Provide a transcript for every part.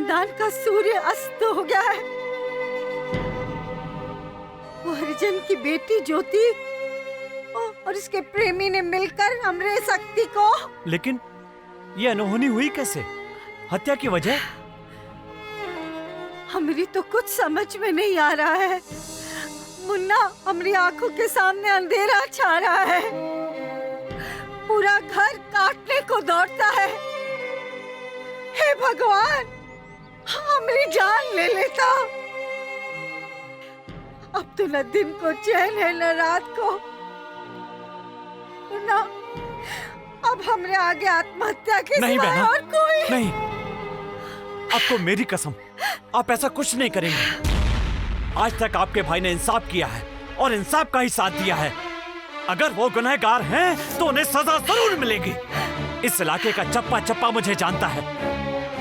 खानदान का सूर्य अस्त हो गया है। वो हरिजन की बेटी ज्योति और इसके प्रेमी ने मिलकर हमरे शक्ति को। लेकिन ये अनहोनी हुई कैसे? हत्या की वजह? हमारी तो कुछ समझ में नहीं आ रहा है मुन्ना। हमारी आंखों के सामने अंधेरा छा रहा है, पूरा घर काटने को दौड़ता है। हे भगवान, हमारी जान ले लेता। अब तो न दिन को चैन है न रात को। मुन्ना, अब हमरे आगे आत्महत्या के सिवा और कोई नहीं। आपको मेरी कसम, आप ऐसा कुछ नहीं करेंगे। आज तक आपके भाई ने इंसाफ किया है और इंसाफ का ही साथ दिया है। अगर वो गुनहगार हैं तो उन्हें सजा जरूर मिलेगी। इस इलाके का चप्पा चप्पा मुझे जानता है,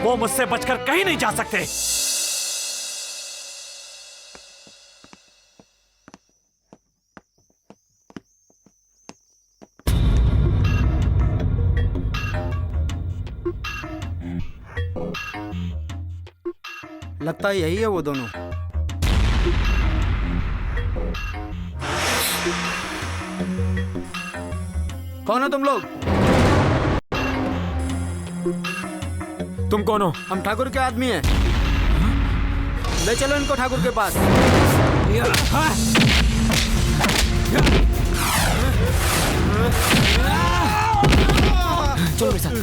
वो मुझसे बचकर कहीं नहीं जा सकते। लगता है यही है वो दोनों। कौन हो तुम लोग? तुम कौन हो? हम ठाकुर के आदमी हैं। ले चलो इनको ठाकुर के पास। चलो मेरे साथ।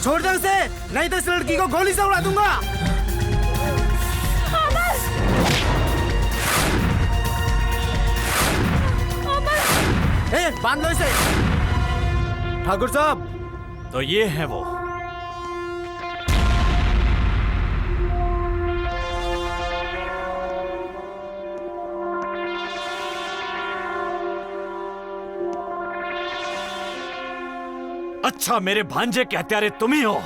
छोड़ दो उसे, नहीं तो इस लड़की को गोली से उड़ा दूंगा। बांध लो इसे। ठाकुर साहब, तो ये है वो। अच्छा, मेरे भांजे के हत्यारे तुम ही हो।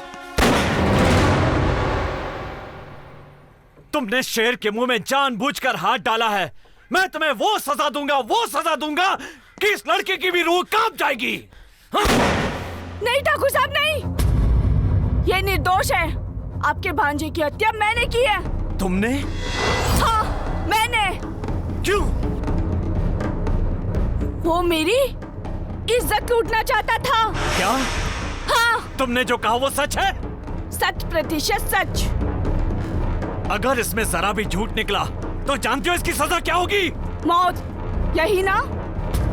तुमने शेर के मुंह में जानबूझकर हाथ डाला है। मैं तुम्हें वो सजा दूंगा कि इस लड़के की भी रूह कांप जाएगी। हाँ? नहीं ठाकुर साहब, नहीं। ये निर्दोष है। आपके भांजे की हत्या मैंने की है। तुमने? हाँ, मैंने। क्यों? वो मेरी इज्जत लूटना चाहता था। क्या? हाँ। तुमने जो कहा वो सच है? 100% सच। अगर इसमें जरा भी झूठ निकला तो जानते हो इसकी सजा क्या होगी? मौत। यही ना?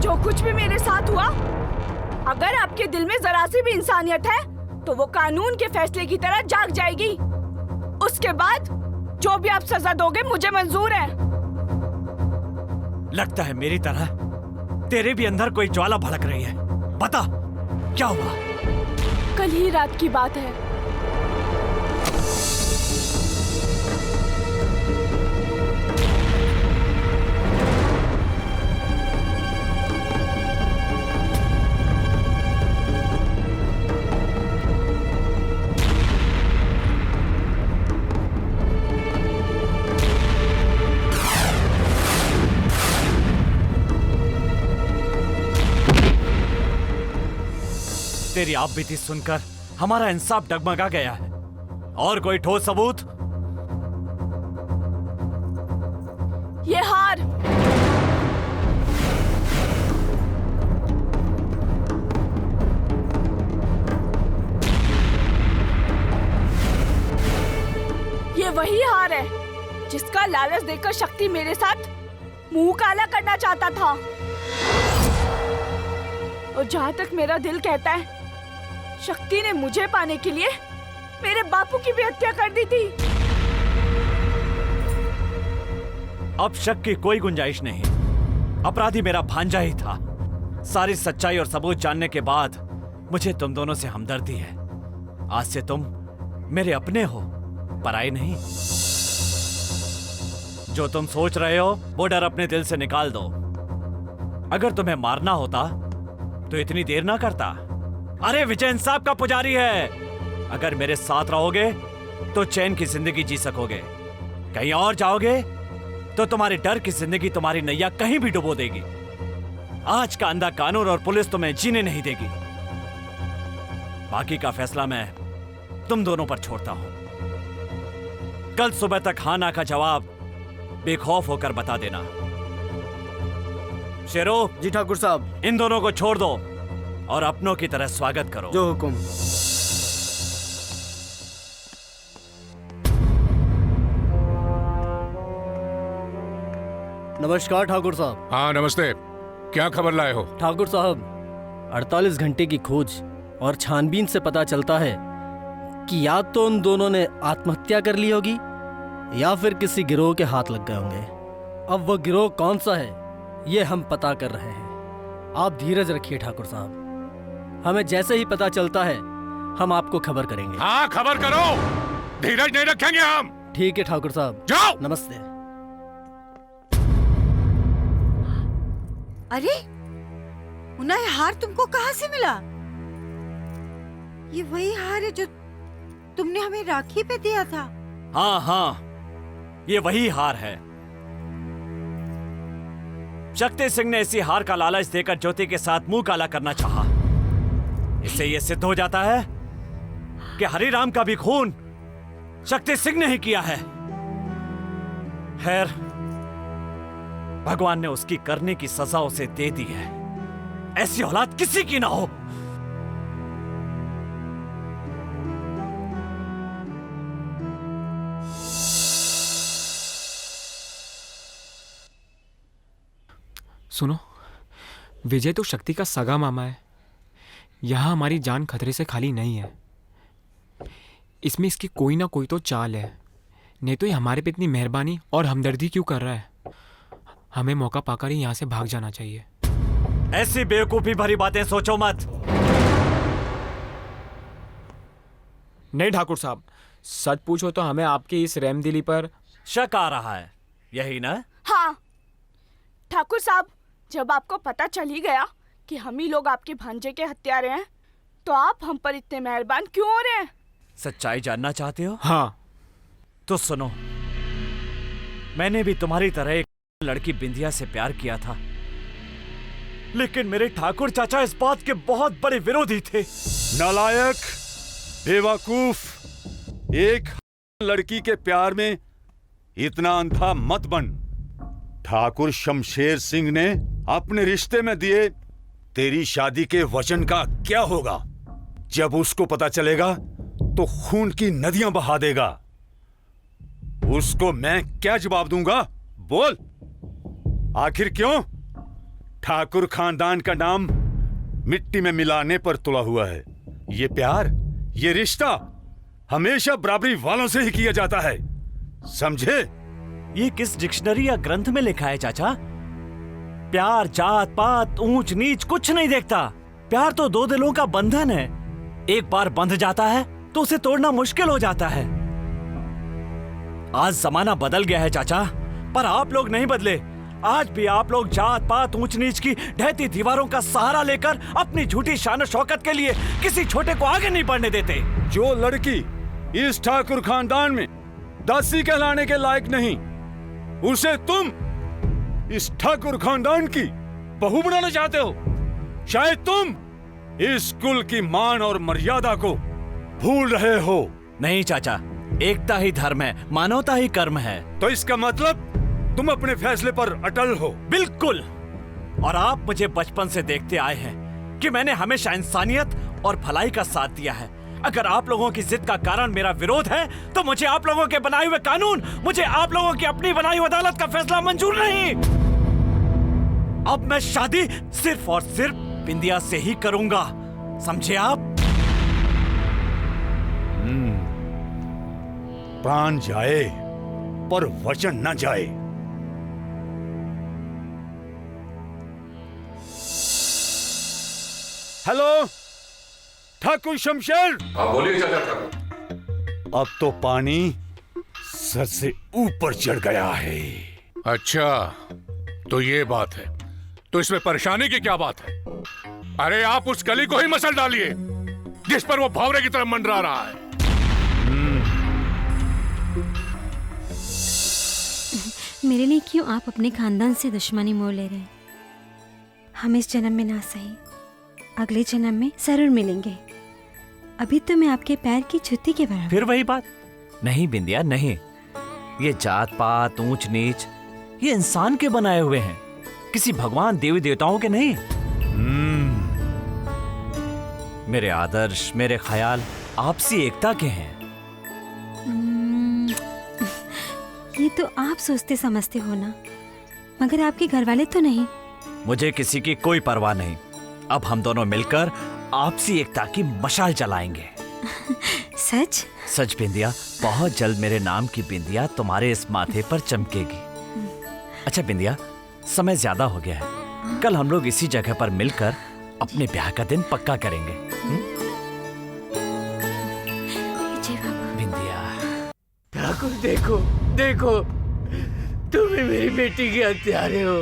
जो कुछ भी मेरे साथ हुआ, अगर आपके दिल में जरा सी भी इंसानियत है तो वो कानून के फैसले की तरह जाग जाएगी। उसके बाद जो भी आप सजा दोगे मुझे मंजूर है। लगता है मेरी तरह तेरे भी अंदर कोई ज्वाला भड़क रही है। बता, क्या हुआ? कल ही रात की बात है। तेरी आप बीती सुनकर हमारा इंसाफ डगमगा गया है। और कोई ठोस सबूत? ये हार। ये वही हार है जिसका लालच देकर शक्ति मेरे साथ मुंह काला करना चाहता था। और जहां तक मेरा दिल कहता है, शक्ति ने मुझे पाने के लिए मेरे बापू की भी हत्या कर दी थी। अब शक की कोई गुंजाइश नहीं। अपराधी मेरा भांजा ही था। सारी सच्चाई और सबूत जानने के बाद मुझे तुम दोनों से हमदर्दी है। आज से तुम मेरे अपने हो, पराये नहीं। जो तुम सोच रहे हो वो डर अपने दिल से निकाल दो। अगर तुम्हें मारना होता तो इतनी देर ना करता। अरे विजय इंसाफ का पुजारी है। अगर मेरे साथ रहोगे तो चैन की जिंदगी जी सकोगे। कहीं और जाओगे तो तुम्हारे डर की जिंदगी तुम्हारी नैया कहीं भी डुबो देगी। आज का अंधा कानून और पुलिस तुम्हें जीने नहीं देगी। बाकी का फैसला मैं तुम दोनों पर छोड़ता हूं। कल सुबह तक हाँ ना का जवाब बेखौफ होकर बता देना। शेरो। जी ठाकुर साहब। इन दोनों को छोड़ दो और अपनों की तरह स्वागत करो। जो हुकुम। नमस्कार ठाकुर साहब। हाँ नमस्ते। क्या खबर लाए हो? ठाकुर साहब, 48 घंटे की खोज और छानबीन से पता चलता है कि या तो उन दोनों ने आत्महत्या कर ली होगी या फिर किसी गिरोह के हाथ लग गए होंगे। अब वो गिरोह कौन सा है ये हम पता कर रहे हैं। आप धीरज रखिए ठाकुर साहब, हमें जैसे ही पता चलता है हम आपको खबर करेंगे। हाँ खबर करो, धीरज नहीं रखेंगे हम। ठीक है ठाकुर साहब। जाओ। नमस्ते। अरे मुन्ना, ये हार तुमको कहाँ से मिला? ये वही हार है जो तुमने हमें राखी पे दिया था। हाँ हाँ, ये वही हार है। शक्ति सिंह ने इसी हार का लालच देकर ज्योति के साथ मुंह काला करना चाहा। इससे यह सिद्ध हो जाता है कि हरिराम का भी खून शक्ति सिंह ने ही किया है। खैर, भगवान ने उसकी करने की सजा उसे दे दी है। ऐसी औलाद किसी की ना हो। सुनो, विजय तो शक्ति का सगा मामा है। यहां हमारी जान खतरे से खाली नहीं है। इसमें इसकी कोई ना कोई तो चाल है, नहीं तो ये हमारे पे इतनी मेहरबानी और हमदर्दी क्यों कर रहा है? हमें मौका पाकर ही यहां से भाग जाना चाहिए। ऐसी बेवकूफी भरी बातें सोचो मत। नहीं ठाकुर साहब, सच पूछो तो हमें आपकी इस रहमदिली पर शक आ रहा है, यही ना? हाँ ठाकुर साहब, जब आपको पता चल ही गया कि हम ही लोग आपके भांजे के हत्यारे हैं, तो आप हम पर इतने मेहरबान क्यों हो रहे हैं? सच्चाई जानना चाहते हो? हाँ। तो सुनो, मैंने भी तुम्हारी तरह एक लड़की बिंदिया से प्यार किया था, लेकिन मेरे ठाकुर चाचा इस बात के बहुत बड़े विरोधी थे। नालायक, बेवकूफ, एक लड़की के प्यार में इतना अंधा मत बन। ठाकुर शमशेर सिंह ने अपने रिश्ते में दिए तेरी शादी के वचन का क्या होगा? जब उसको पता चलेगा तो खून की नदियां बहा देगा। उसको मैं क्या जवाब दूंगा? बोल, आखिर क्यों? ठाकुर खानदान का नाम मिट्टी में मिलाने पर तुला हुआ है। ये प्यार, ये रिश्ता हमेशा बराबरी वालों से ही किया जाता है, समझे? ये किस डिक्शनरी या ग्रंथ में लिखा है चाचा? प्यार जात पात ऊंच नीच कुछ नहीं देखता। प्यार तो दो दिलों का बंधन है। एक बार बंध जाता है तो उसे तोड़ना मुश्किल हो जाता है। आज जमाना बदल गया है चाचा, पर आप लोग नहीं बदले। आज भी आप लोग जात पात ऊंच नीच की ढहती दीवारों का सहारा लेकर अपनी झूठी शान शौकत के लिए किसी छोटे को आगे नहीं बढ़ने देते। जो लड़की इस ठाकुर खानदान में दासी कहलाने के लायक नहीं, उसे तुम इस ठाकुर खानदान की बहू बनाना चाहते हो। शायद तुम इस कुल की मान और मर्यादा को भूल रहे हो। नहीं चाचा, एकता ही धर्म है, मानवता ही कर्म है। तो इसका मतलब तुम अपने फैसले पर अटल हो। बिल्कुल। और आप मुझे बचपन से देखते आए हैं कि मैंने हमेशा इंसानियत और भलाई का साथ दिया है। अगर आप लोगों की जिद का कारण मेरा विरोध है तो मुझे आप लोगों के बनाए हुए कानून, मुझे आप लोगों की अपनी बनाई हुई अदालत का फैसला मंजूर नहीं। अब मैं शादी सिर्फ और सिर्फ बिंदिया से ही करूंगा, समझे आप? प्राण जाए पर वचन न जाए। हेलो ठाकुर शमशेर। हाँ बोलिए चाचा ठाकुर। अब तो पानी सर से ऊपर चढ़ गया है। अच्छा तो ये बात है, तो इसमें परेशानी की क्या बात है? अरे आप उस गली को ही मसल डालिए जिस पर वो भावरे की तरफ मंडरा रहा है। मेरे लिए क्यों आप अपने खानदान से दुश्मनी मोल ले रहे हैं? हम इस जन्म में ना सही, अगले जन्म में जरूर मिलेंगे। अभी तो मैं आपके पैर की जुत्ती के बराबर। फिर वही बात। नहीं बिंदिया नहीं, ये जात पात ऊंच नीच ये इंसान के बनाए हुए हैं, किसी भगवान देवी देवताओं के नहीं। मेरे आदर्श, मेरे ख्याल आपसी एकता के हैं। ये तो आप सोचते समझते हो ना, मगर आपके घर वाले तो नहीं। मुझे किसी की कोई परवाह नहीं। अब हम दोनों मिलकर आपसी एकता की मशाल जलाएंगे। सच? सच बिंदिया, बहुत जल्द मेरे नाम की बिंदिया तुम्हारे इस माथे पर चमकेगी। अच्छा बिंदिया, समय ज्यादा हो गया है, कल हम लोग इसी जगह पर मिलकर अपने ब्याह का दिन पक्का करेंगे। जी बाबा। बिंदिया। ठाकुर देखो देखो, तुम ही मेरी बेटी के हत्यारे हो।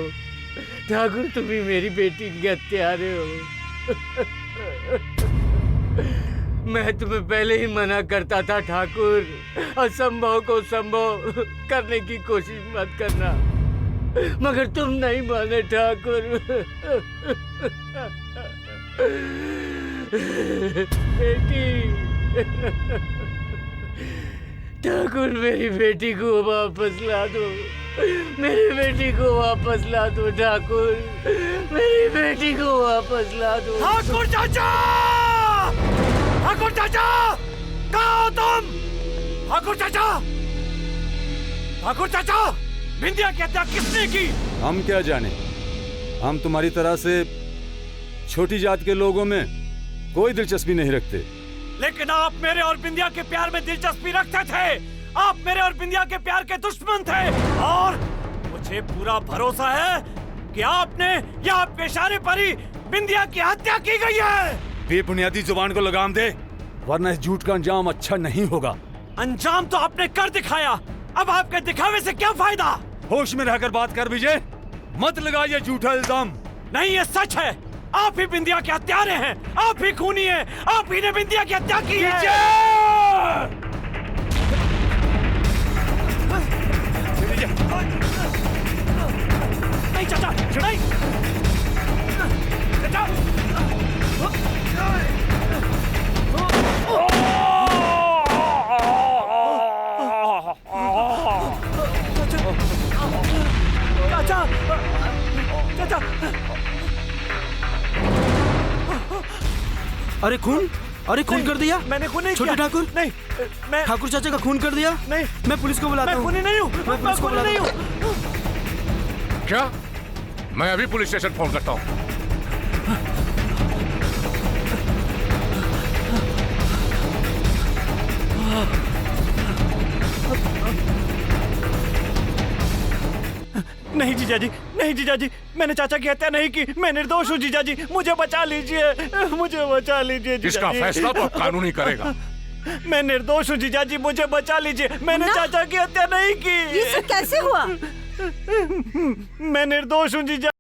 ठाकुर तुम ही मेरी बेटी के हत्यारे हो। मैं तुम्हें पहले ही मना करता था ठाकुर, असंभव को संभव करने की कोशिश मत करना, मगर तुम नहीं माने ठाकुर। बेटी, ठाकुर मेरी बेटी को वापस ला दो, मेरी बेटी को वापस ला दो ठाकुर, मेरी बेटी को वापस ला दो। ठाकुर चाचा! ठाकुर चाचा! कहाँ हो तुम? ठाकुर चाचा! ठाकुर चाचा! बिंदिया की हत्या किसने की? हम क्या जाने, हम तुम्हारी तरह से छोटी जात के लोगों में कोई दिलचस्पी नहीं रखते। लेकिन आप मेरे और बिंदिया के प्यार में दिलचस्पी रखते थे। आप मेरे और बिंदिया के प्यार के दुश्मन थे, और मुझे पूरा भरोसा है कि आपने या आपके इशारे पर ही बिंदिया की हत्या की गई है। बेबुनियादी जुबान को लगाम दे, वरना इस झूठ का अंजाम अच्छा नहीं होगा। अंजाम तो आपने कर दिखाया, अब आपके दिखावे से क्या फायदा? होश में रहकर बात कर विजय, मत लगा ये झूठा इल्जाम। नहीं, ये सच है। आप ही बिंदिया के हत्यारे हैं, आप ही खूनी हैं, आप ही ने बिंदिया की हत्या की है। नहीं चाचा, नहीं चाचा। चाचा, चाचा। अरे खून, अरे खून कर दिया। मैंने खून नहीं छोटे किया। ठाकुर, नहीं, मैं ठाकुर चाचा का खून कर दिया। नहीं, मैं पुलिस को बुलाता मैं हूँ। खूनी नहीं हूँ। मैं पुलिस को बुलाता नहीं हूँ। हूँ। क्या? मैं अभी पुलिस स्टेशन फोन करता हूँ। नहीं जीजाजी, नहीं जीजाजी, मैंने चाचा की हत्या नहीं की। मैं निर्दोष हूँ जीजाजी, मुझे बचा लीजिए, मुझे बचा लीजिए जीजाजी। इसका फैसला तो कानून ही करेगा। मैं निर्दोष हूँ जीजाजी, मुझे बचा लीजिए। मैंने चाचा की हत्या नहीं की। ये सब कैसे हुआ? मैं निर्दोष हूँ जीजा।